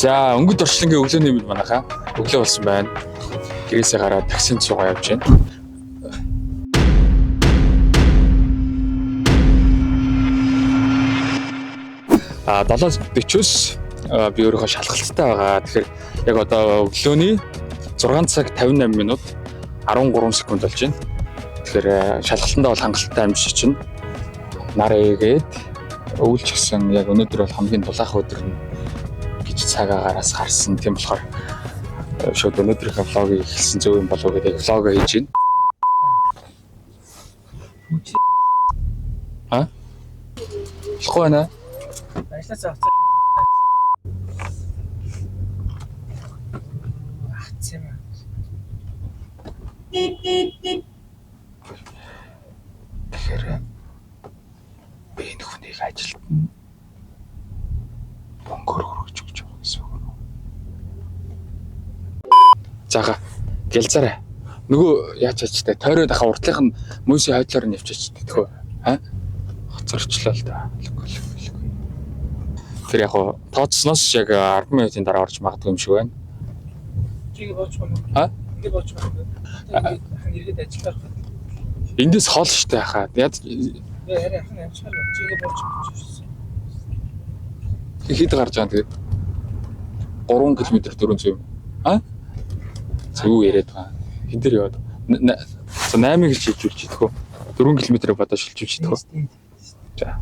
За өнгөд орчлонгийн өглөөний мэд манайхаа өглөө болсон байна. Гэрээсээ гараад таксинд суугаа явж байна. А 7:40-с би өөрийнхөө шалгалттай байгаа. Тэгэхээр яг одоо өглөөний 6 цаг 58 минут 13 секунд болж байна. Тэгэхээр шалгалтандаа бол хангалттай амжилт чинь нар ээгээд өвлж гисэн яг өнөөдөр бол хамгийн дулаахан өдөр нь гэж цаг агаараас харсан. Тийм болохоор шууд өнөөдрийнхээ влогийг эхэлсэн зөв юм болов уу гэдэг влог хийж байна. А? Болохгүй байна. Ажлаа заавцаа. Ахцсан юм. Тэгэхээр би энэ хүнийг ажилд нь бөнгөөр хөргөж өгч байгаа гэсэн үг үү? Заага гэлзаарай. Нөгөө яаж ачтай тойроод ахаа уртлынх нь мөсийн хойдлоор нь явчихчих тэтгэв. Аа? Хоцорчлоо л да. Тэр яг тооцсноос яг 10 минутын дараа орж магадгүй юм шиг байна. Чигээ бооч байна. Аа? Чигээ бооч байна. Иргэд ажиллах. Эндээс хол штэ хаа. Яг харин ахын амжихаар чигээ бооч байна. хэд гарч байгаа тэгээд 3 км 400 юм. Аа? Зөв яриад байгаа. Хэн дээр яваад 8-ыг шилжүүлж идэх үү? 4 км бодоо шилжүүлж идэх үү? За.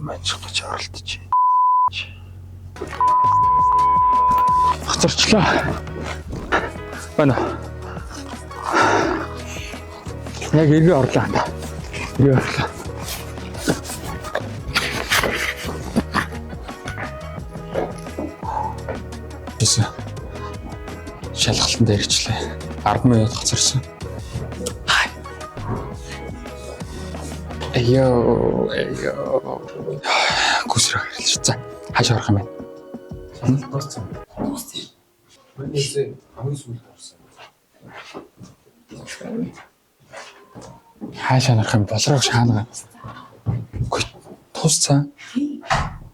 Манчих гэж оролдож байна. Хоцорчлоо. Байна. Яг эргээ орлоо анда. Эргээ орлоо. Тэсэ. Шалгалтанд ирчлээ. 10 минут хоцорсон. Айё. Гүсрэг харилж. За, хаашаа орох юм бэ? Дууссан. Өнөөдөр хамгийн сүүлд орсон. Хаашаа орох юм? Болроог шаангаа. Үгүй туусцаа.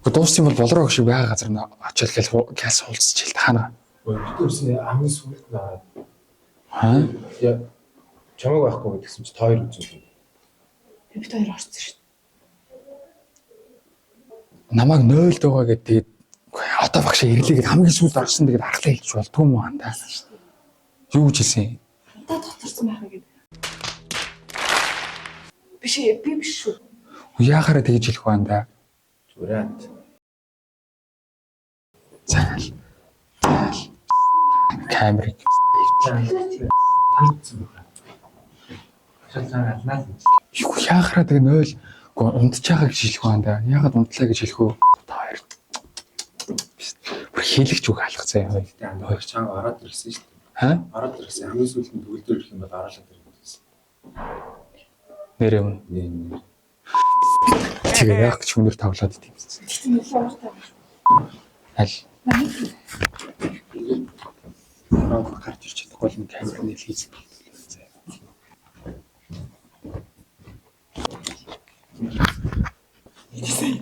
Үгүй дууссан бол болроог шиг байгаа газар нь очил газ хуулцж хэл таана. Өдөрсний хамгийн сүүлд нараад. Аа? Яг чамайг байхгүй гэдгсэн чи тойр үзүүлээ. Бид хоёр орсон шүү дээ. Намайг 0 дуугаа гэдэг одоо багшаа ирлээ гэд хамгийн сүүлд орсон тэгээд аргалаа хэлж болдгүй юм аа та. Юу гэж хэлсэн? Та доторсон байхаа гэдэг. Би биш шүү. Яахаараа тэгж хэлэх байна да. Зүрээд. Заал. Камерыг Таньцсан байна. Шалцаа алнаа. юу яахаараа тэгээ 0 унтж байгаа гэж хэлэх байна да. Яагаад унтлаа гэж хэлэх үү? Тоор. Бүр хийлэгч үг алгацаа яа. Гэтэ андаа чанга ороод ирсэн шүү дээ. Хаа? Ороод ирсэн. Хамгийн сүүлд нь төгөлдөр ирэх юм бол ороолаад ирэх гэсэн. Нэрээ юм. Нэ. Тэгээ яах гэж хүнээр тоглоод идэв. Тэгтээ нэг ууртай байна. Аль Ороод гарч ирч чадахгүй л камер нэл хийсэн.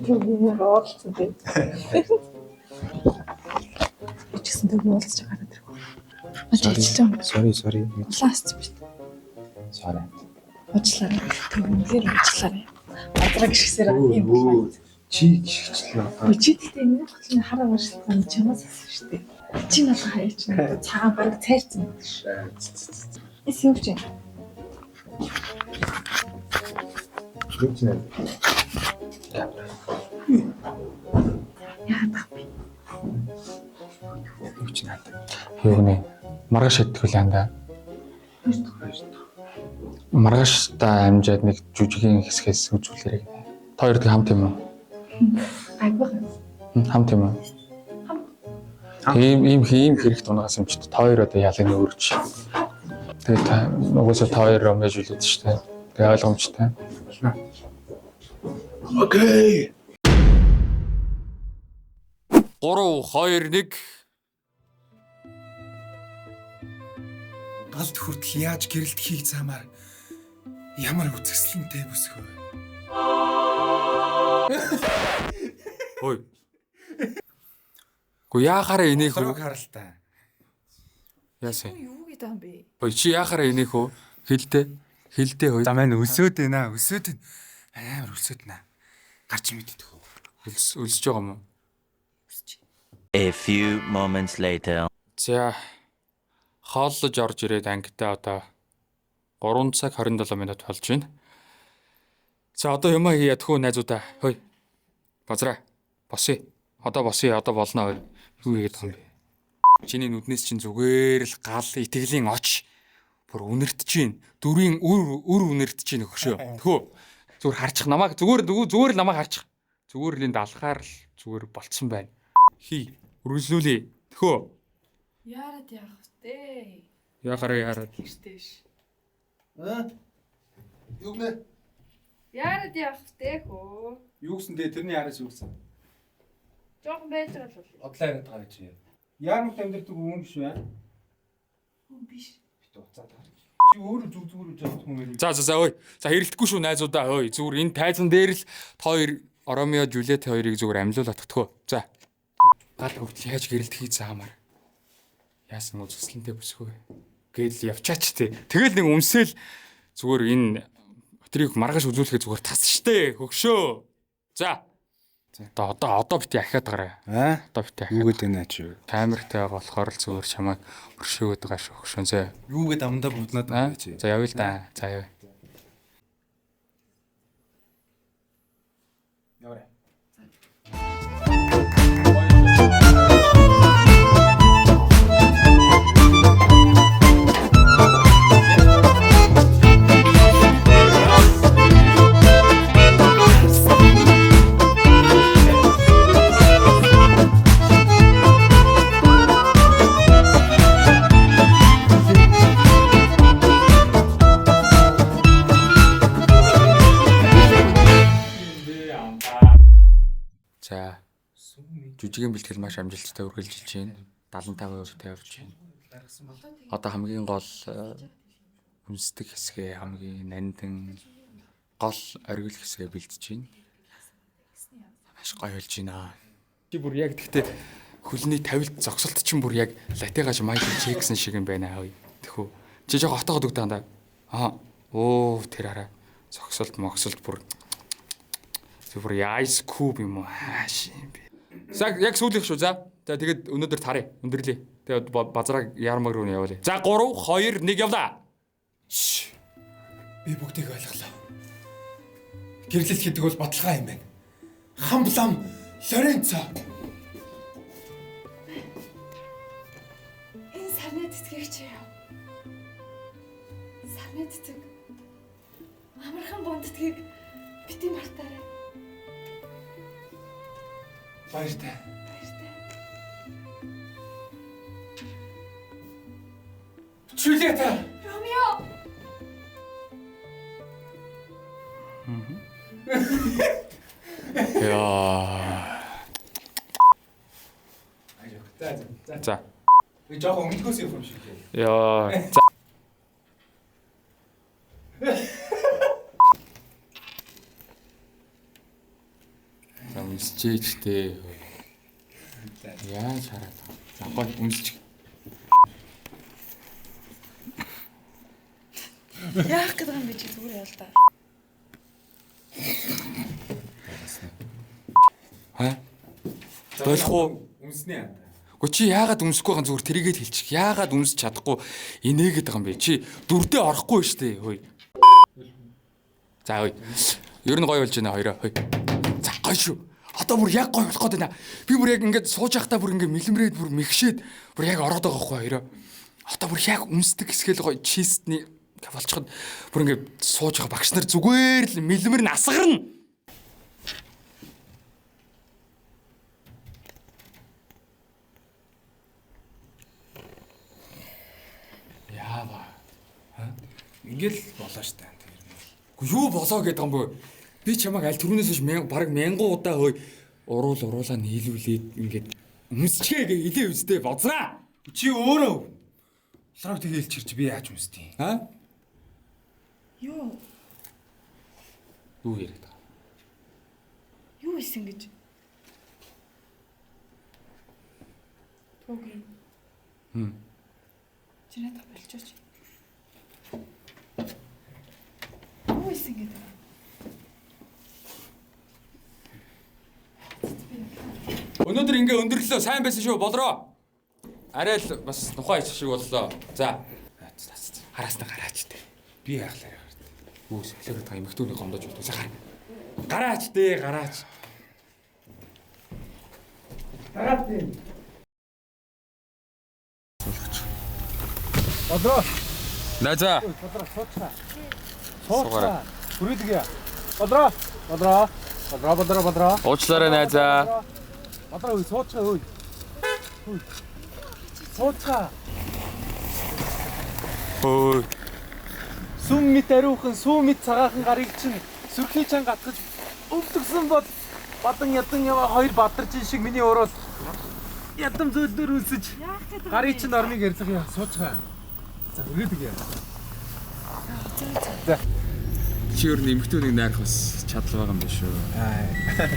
Тэр оолцсон дээ. Би ч гэсэн тэг уулзж байгаа даа. Ажиллаж байгаа. Sorry. Ласт биш. Sorry. Уучлаарай. Тэгмээр уучлаарай. Адраг гисгсээр юм байна. Чи гიშгчлээ одоо. Үчигдээ миний хөтлөн хараа маршилсан чамаас асууж штэ. Чи надад хаяач надад цагаан баг цайрцсан. Эсвч. Зүгчнээ. Яа тав. Зүгчнээ. юу нэ? Маргааш идэх үлэндаа. Маргааштай амжаад нэг жүжигийн хэсгээс үзүүлээрэй. Та хоёр тэг хамт юм уу? Айбах. Хамт юм уу? Ийм хэрэгт унгаас юм ч та хоёр одоо ялын өөрч. Тэгээд угаасаа та хоёр омэж үлээд штэ. Тэгээд ойлгомжтой. Окей. 3 2 1 галд хүртэл яаж гэрэлт хийх замаар ямар үзэсгэлэнтэй бүсгөө. Ой. Хөө яахаараа инеэх Хөрөг үү? харалтаа. Яасан? Юу гэдэг юм бэ? Хөө чи яахаараа инеэх үү? Хилдэ хөө. За маань өсөөд байна. Өсөөд амар өсөөд наа. Гарч мэддэг хөө. Өлсөж байгаа юм уу? A few moments later. За хооллож орж ирээд ангидаа одоо 3 цаг 27 минут болж байна. За одоо юмаа хийя тхүү найзуудаа. Хөөе. Базраа. Босъё. Одоо босъё. Одоо болно. Юу хийгээд байгаа юм бэ? Чиний нүднээс чинь зүгээр л гал итгэлийн оч бүр үнэртэж чинь. Дүрийн үр үнэртэж чинь өгшөө. Тхүү. Зүгээр харчих намайг зүгээр л намайг харчих. Зүгээр л энэ далахаар л зүгээр болцсон байна. Хий. Үргэлжлүүлээ. Тхүү. Яарад яах вэ? Яарад. Гэртээ ш. Юу нэ? Яарад яах вэ хөө? Юу гэсэн дээ тэрний араас юу гэсэн? Жохон байж байгаа л бол. Одлоо яриад байгаа гэж. Яармт амьдрэх хүн биш вэ? Хүн биш. Бит уцаад байгаа. Чи өөрөө зүгээр үж авах хүн байл. За ой. За хэрэлдэхгүй шүү найзуудаа. Ой. Зүгээр энэ тайзан дээр л хоёр Ромео Жулиет хоёрыг зүгээр амьлуулаад төгтгөө. За. Гал хөвтөл яаж гэрэлдэхийг заамаар. Яасан үзэсгэлэнтэй бүсгүй. Гээл явчаач тий. Тэгэл нэг өмсөөл зүгээр энэ өтрийг маргааш үзүүлэхэд зүгээр тас штэ. Хөгшөө. За. Одоо бити ахиад гараа. Одоо бити ахиад. Юу гэдэг нэ чи? Камертай болохоор л зүгээр чамайг өршөөгöd байгаа шүү. Хөгшөө зэ. Юу гэдэг амдаа буднаад байгаа чи? За явъя л да. За явъя. Яваа. За. Жүжигийн бэлтгэл маш амжилттай үргэлжилж байна. 75% тавьж байна. Одоо хамгийн гол үнсдэг хэсгээ хамгийн нандин гол оргил хэсгээ бэлтэж байна. Маш гоё болж байна. Чи бүр яг тэгтээ хөлний тавилт зогсолт чинь бүр яг латегаш Майкл Джексон шиг юм байна аа. Тэхүү. Чи жоо хотоогод өгдөө даа. Оо тэр хараа. Зогсолт бүр Ice Cube юм уу? Шин би. Яг сүүлийнх шүү. За тэгээд өнөөдөр тарыг өндөрлөө. Тэгээд базраа ярмаг руу явуулъя. За 3 2 1 явлаа. Би бүгдийг ойлголоо. Гэрлэлт гэдэг бол баталгаа юм байна. Хамблам Лоренцо. Энэ сарны тэтгэгч яа. Сарны тэтгэг. Амархан бондтгийг бити мартаарай. Баяртай. Чүлээта. Ромео. Яа. За. Би жоохон өнгөлгөөс юм шиг лээ. Яа. За. Өмсчээчтэй. Яаж хараад. Загой өмсч. Яах гэдэг юм бэ чи зүгээр яа л да. Болох уу? Үнснэ яа. Гэхдээ чи яагаад өмсөхгүй байгаа зүгээр тэрийгээд хэлчих. Яагаад өмсөж чадахгүй инээгээд байгаа юм бэ? Чи дүрдээ орохгүй шүү дээ. Хөөе. За хөөе. Ер нь гоё болж байна хоёроо. Хөөе. За гоё шүү. Одоо бүр яг гоё болох гээд байна. Би бүр яг ингээд сууж байхдаа бүр ингээд мэлэмрээд бүр мэгшээд бүр яг ороод байгаа байхгүй хоёроо. Одоо бүр яг өмсдөг хэсгээл гоё чистний болчиход бүр ингээд сууж байгаа багш нар зүгээр л мэлэмэр нь асгарна. Яава. Ингээл болоо штэ. Гэхдээ юу болоо гэдэг юм бэ? Би чамайг аль түрүүнээс баг 1000 удаа хөөе уруулаа нийлүүлээд ингээд өмсчгээ гээ хэлээ үстэй боцраа. Чи өөрөө лорог тэгээл чирч би яаж үнсдیں۔ Юу? Юу яриад байгаа? Юу исэн гэж? Туугийн. Чиний та болчихооч. Юу исэн гэдэг. Өнөөдөр ингээ өндөрлөө. Сайн байсан шүү. Болроо. Арай л бас тухайн ич шиг боллоо. За. Хараасна гараач дээ. Би яахлаа яа. Үгүй солиод байгаа эмхтүүний гомдож болтоо. Сахар. Гараач дээ, гараач. Гараад тийм. Бодроо. Найзаа. Бодроо сууцгаа. Сууцгаа. Бүрэлдэхий. Бодроо. Бодроо. Бодроо, бодроо, бодроо. Уучлаарай найзаа. Бодроо сууцгаа хөөе. Сууцгаа. Хөөе. Сүм мэт ариухан, сүм мэт цагаахан гарыг чинь сүрхий чан гатгаж өвдгсөн бол бадан ядан яваа хоёр бадарчин шиг миний уроос ядам зөөлдөр үсэж гарыг чинь ормыг ярьлах яа сууцгаа. За өрөөдөг яа. За. Чи өөр нэмэгтүүнийг найрах бас чадал байгаа юм биш үү?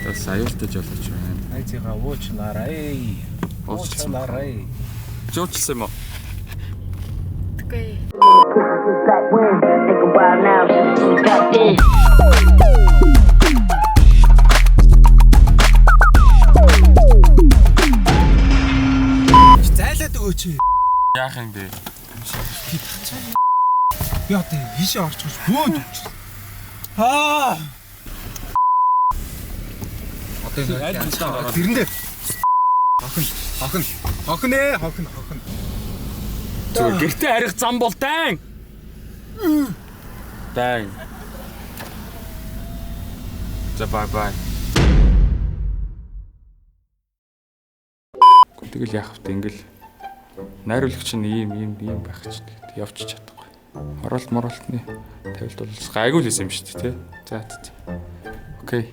Бас аюултай жолооч байна. Айцгаа уучлаарай. Уучлаарай. Жуулсан юм уу? Үгүй. Back when, think a while now, since back then. Зайлаад өгөөч. Яах юм бэ? Би одоо ийшээ орчих бөөнд өгч. Одоо энэ тэрэндээ. Хохин. Зүгээр гэртээ харих зам бол даан. Даан. За бай. Тэгэл яах вэ? Ингээл найруулагч нь ийм байх ч тэгээд явчих чадахгүй. Оролт моролтны тавилт бол гайгүй л юм шүү дээ, тий. За. Окей.